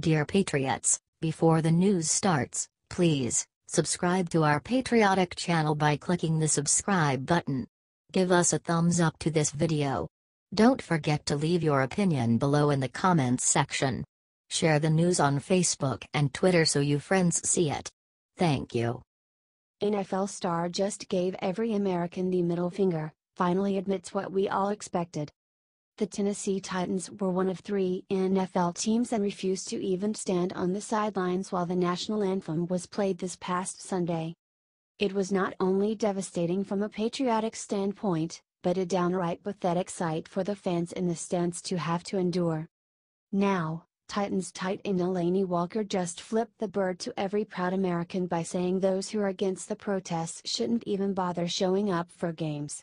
Dear Patriots, before the news starts, please subscribe to our patriotic channel by clicking the subscribe button. Give us a thumbs up to this video. Don't forget to leave your opinion below in the comments section. Share the news on Facebook and Twitter so your friends see it. Thank you. NFL star just gave every American the middle finger, finally admits what we all expected. The Tennessee Titans were one of 3 NFL teams that refused to even stand on the sidelines while the National Anthem was played this past Sunday. It was not only devastating from a patriotic standpoint, but a downright pathetic sight for the fans in the stands to have to endure. Now, Titans tight end Delanie Walker just flipped the bird to every proud American by saying those who are against the protests shouldn't even bother showing up for games.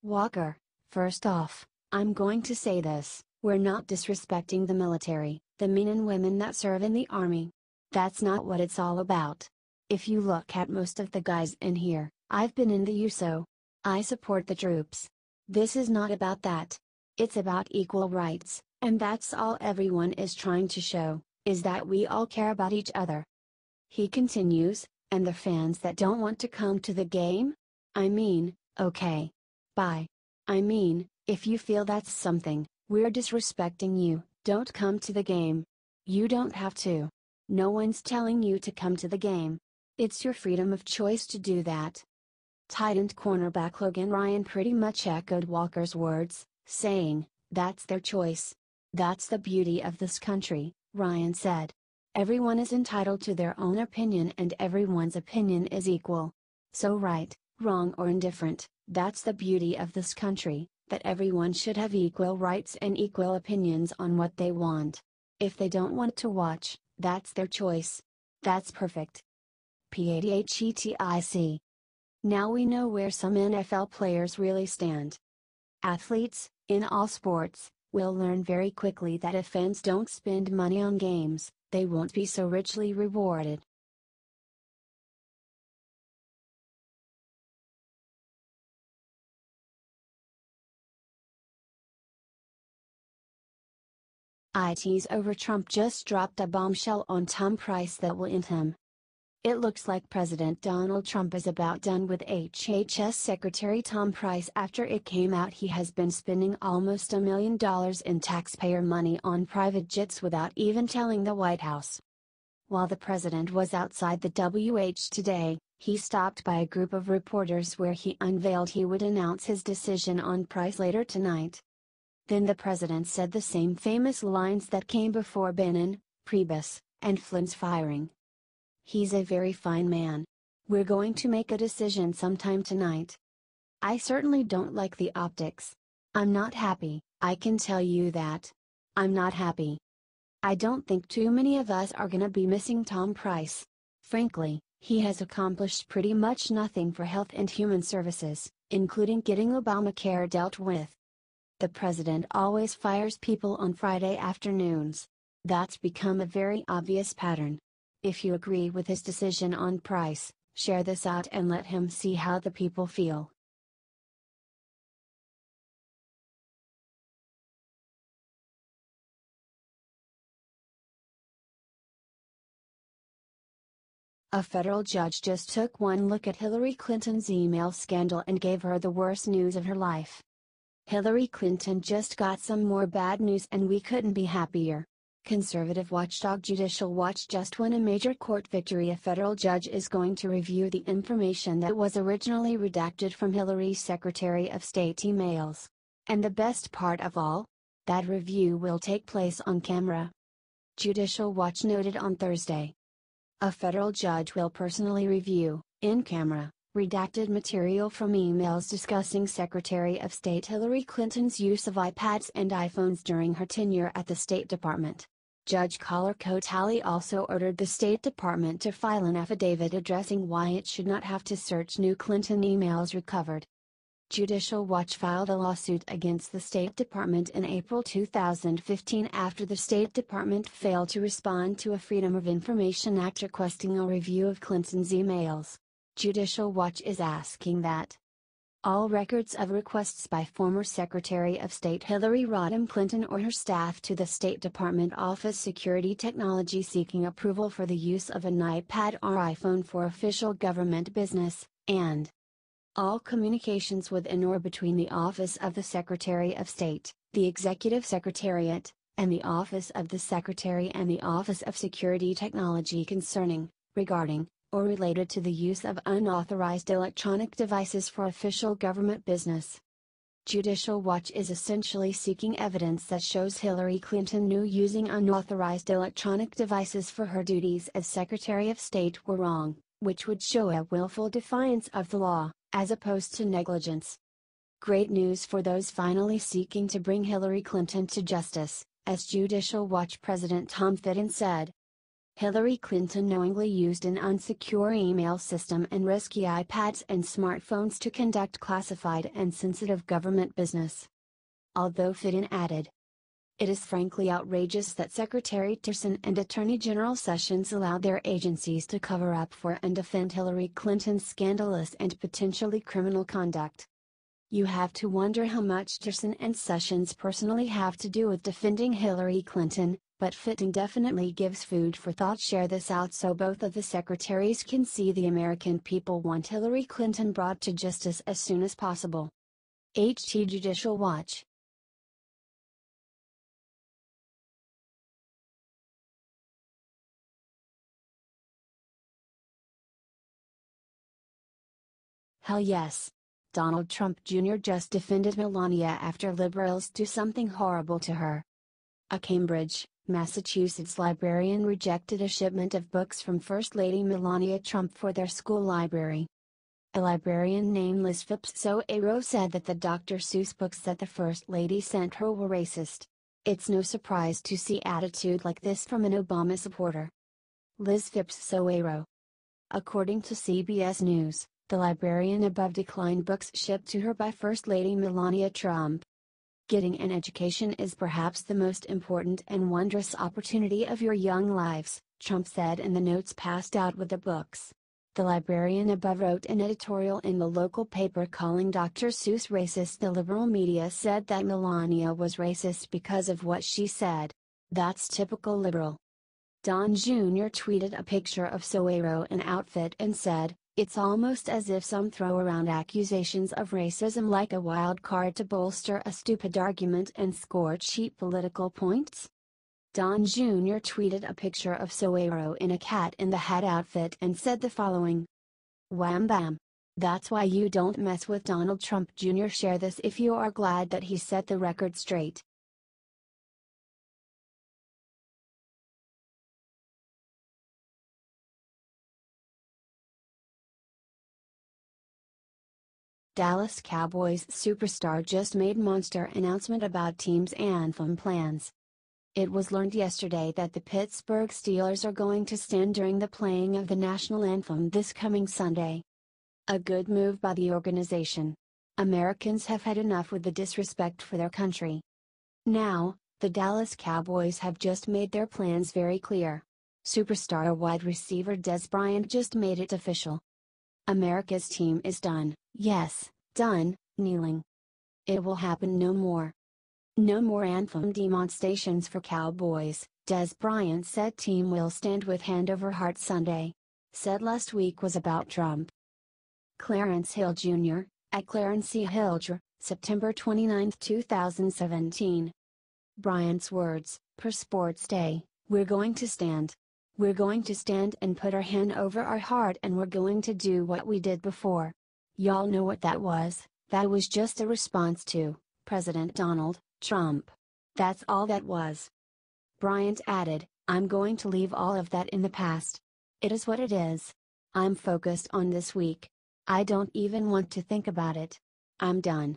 Walker, first off, I'm going to say this, we're not disrespecting the military, the men and women that serve in the Army. That's not what it's all about. If you look at most of the guys in here, I've been in the USO. I support the troops. This is not about that. It's about equal rights, and that's all everyone is trying to show, is that we all care about each other. He continues, and the fans that don't want to come to the game? I mean, okay. Bye. I mean, if you feel that's something, we're disrespecting you, don't come to the game. You don't have to. No one's telling you to come to the game. It's your freedom of choice to do that. Tight end cornerback Logan Ryan pretty much echoed Walker's words, saying, that's their choice. That's the beauty of this country, Ryan said. Everyone is entitled to their own opinion and everyone's opinion is equal. So right, wrong or indifferent, that's the beauty of this country, that everyone should have equal rights and equal opinions on what they want. If they don't want to watch, that's their choice. That's perfect. Patriotic. Now we know where some NFL players really stand. Athletes, in all sports, will learn very quickly that if fans don't spend money on games, they won't be so richly rewarded. It's over Trump just dropped a bombshell on Tom Price that will end him. It looks like President Donald Trump is about done with HHS Secretary Tom Price after it came out he has been spending almost $1 million in taxpayer money on private jets without even telling the White House. While the president was outside the WH today, he stopped by a group of reporters where he unveiled he would announce his decision on Price later tonight. Then the president said the same famous lines that came before Bannon, Priebus, and Flynn's firing. He's a very fine man. We're going to make a decision sometime tonight. I certainly don't like the optics. I'm not happy, I can tell you that. I'm not happy. I don't think too many of us are gonna be missing Tom Price. Frankly, he has accomplished pretty much nothing for health and human services, including getting Obamacare dealt with. The president always fires people on Friday afternoons. That's become a very obvious pattern. If you agree with his decision on Price, share this out and let him see how the people feel. A federal judge just took one look at Hillary Clinton's email scandal and gave her the worst news of her life. Hillary Clinton just got some more bad news and we couldn't be happier. Conservative watchdog Judicial Watch just won a major court victory. A federal judge is going to review the information that was originally redacted from Hillary's Secretary of State emails. And the best part of all? That review will take place on camera. Judicial Watch noted on Thursday. A federal judge will personally review, in camera, redacted material from emails discussing Secretary of State Hillary Clinton's use of iPads and iPhones during her tenure at the State Department. Judge Collar Kotali also ordered the State Department to file an affidavit addressing why it should not have to search new Clinton emails recovered. Judicial Watch filed a lawsuit against the State Department in April 2015 after the State Department failed to respond to a Freedom of Information Act requesting a review of Clinton's emails. Judicial Watch is asking that All records of requests by former Secretary of State Hillary Rodham Clinton or her staff to the State Department Office Security Technology seeking approval for the use of an iPad or iPhone for official government business, and all communications within or between the Office of the Secretary of State, the Executive Secretariat, and the Office of the Secretary and the Office of Security Technology concerning, regarding, or related to the use of unauthorized electronic devices for official government business. Judicial Watch is essentially seeking evidence that shows Hillary Clinton knew using unauthorized electronic devices for her duties as Secretary of State were wrong, which would show a willful defiance of the law, as opposed to negligence. Great news for those finally seeking to bring Hillary Clinton to justice, as Judicial Watch President Tom Fitton said. Hillary Clinton knowingly used an unsecure email system and risky iPads and smartphones to conduct classified and sensitive government business. Although Fitton added, "It is frankly outrageous that Secretary Tillerson and Attorney General Sessions allowed their agencies to cover up for and defend Hillary Clinton's scandalous and potentially criminal conduct. You have to wonder how much Tillerson and Sessions personally have to do with defending Hillary Clinton, but Fitton definitely gives food for thought. Share this out so both of the secretaries can see the American people want Hillary Clinton brought to justice as soon as possible." HT Judicial Watch. Hell yes. Donald Trump Jr. just defended Melania after liberals do something horrible to her. A Cambridge, Massachusetts librarian rejected a shipment of books from First Lady Melania Trump for their school library. A librarian named Liz Phipps-Soero said that the Dr. Seuss books that the First Lady sent her were racist. "It's no surprise to see attitude like this from an Obama supporter." Liz Phipps-Soero. According to CBS News, the librarian above declined books shipped to her by First Lady Melania Trump. "Getting an education is perhaps the most important and wondrous opportunity of your young lives," Trump said in the notes passed out with the books. The librarian above wrote an editorial in the local paper calling Dr. Seuss racist. The liberal media said that Melania was racist because of what she said. That's typical liberal. Don Jr. tweeted a picture of Soero in outfit and said, "It's almost as if some throw around accusations of racism like a wild card to bolster a stupid argument and score cheap political points." Don Jr. tweeted a picture of Soero in a cat in the hat outfit and said the following. "Wham bam. That's why you don't mess with Donald Trump Jr. Share this if you are glad that he set the record straight." Dallas Cowboys superstar just made monster announcement about team's anthem plans. It was learned yesterday that the Pittsburgh Steelers are going to stand during the playing of the national anthem this coming Sunday. A good move by the organization. Americans have had enough with the disrespect for their country. Now, the Dallas Cowboys have just made their plans very clear. Superstar wide receiver Dez Bryant just made it official. America's team is done, yes, done, kneeling. It will happen no more. No more anthem demonstrations for Cowboys, Dez Bryant said. Team will stand with hand over heart Sunday. Said last week was about Trump. Clarence Hill Jr., at Clarence C. Hill Jr., September 29, 2017. Bryant's words, per Sports Day, "We're going to stand. We're going to stand and put our hand over our heart, and we're going to do what we did before. Y'all know what that was just a response to President Donald Trump. That's all that was." Bryant added, "I'm going to leave all of that in the past. It is what it is. I'm focused on this week. I don't even want to think about it. I'm done."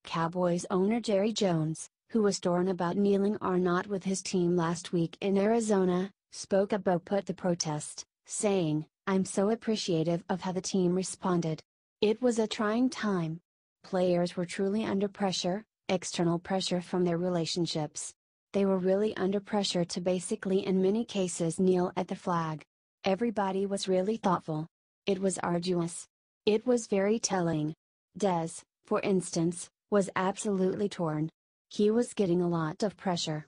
Cowboys owner Jerry Jones, who was torn about kneeling or not with his team last week in Arizona, spoke about the protest, saying, "I'm so appreciative of how the team responded. It was a trying time. Players were truly under pressure, external pressure from their relationships. They were really under pressure to basically in many cases kneel at the flag. Everybody was really thoughtful. It was arduous. It was very telling. Des, for instance, was absolutely torn. He was getting a lot of pressure.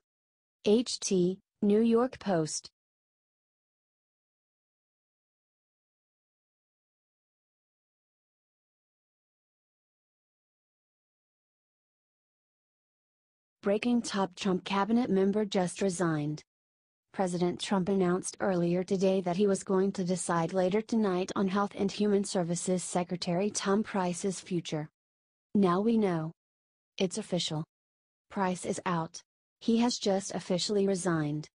HT, New York Post. Breaking top Trump cabinet member just resigned. President Trump announced earlier today that he was going to decide later tonight on Health and Human Services Secretary Tom Price's future. Now we know. It's official. Price is out. He has just officially resigned.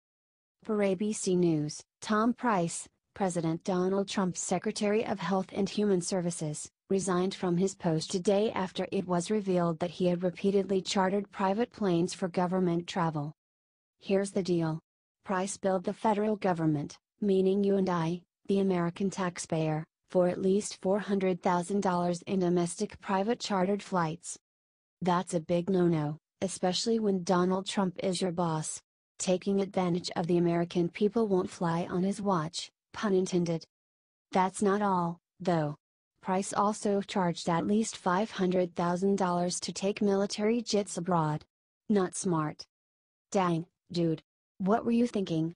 Per ABC News, Tom Price, President Donald Trump's Secretary of Health and Human Services, resigned from his post today after it was revealed that he had repeatedly chartered private planes for government travel. Here's the deal. Price billed the federal government, meaning you and I, the American taxpayer, for at least $400,000 in domestic private chartered flights. That's a big no-no, especially when Donald Trump is your boss. Taking advantage of the American people won't fly on his watch, pun intended. That's not all, though. Price also charged at least $500,000 to take military jets abroad. Not smart. Dang, dude. What were you thinking?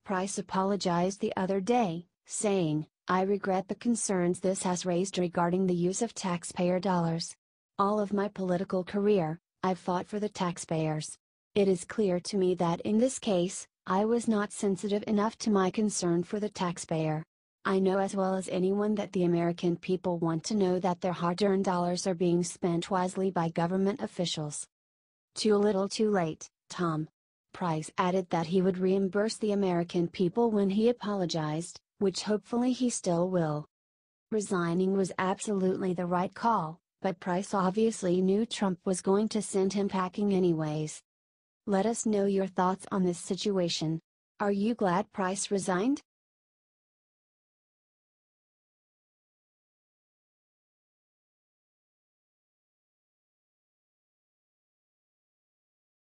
Price apologized the other day, saying, "I regret the concerns this has raised regarding the use of taxpayer dollars. All of my political career, I've fought for the taxpayers. It is clear to me that in this case, I was not sensitive enough to my concern for the taxpayer. I know as well as anyone that the American people want to know that their hard-earned dollars are being spent wisely by government officials." Too little too late, Tom. Price added that he would reimburse the American people when he apologized, which hopefully he still will. Resigning was absolutely the right call, but Price obviously knew Trump was going to send him packing anyways. Let us know your thoughts on this situation. Are you glad Price resigned?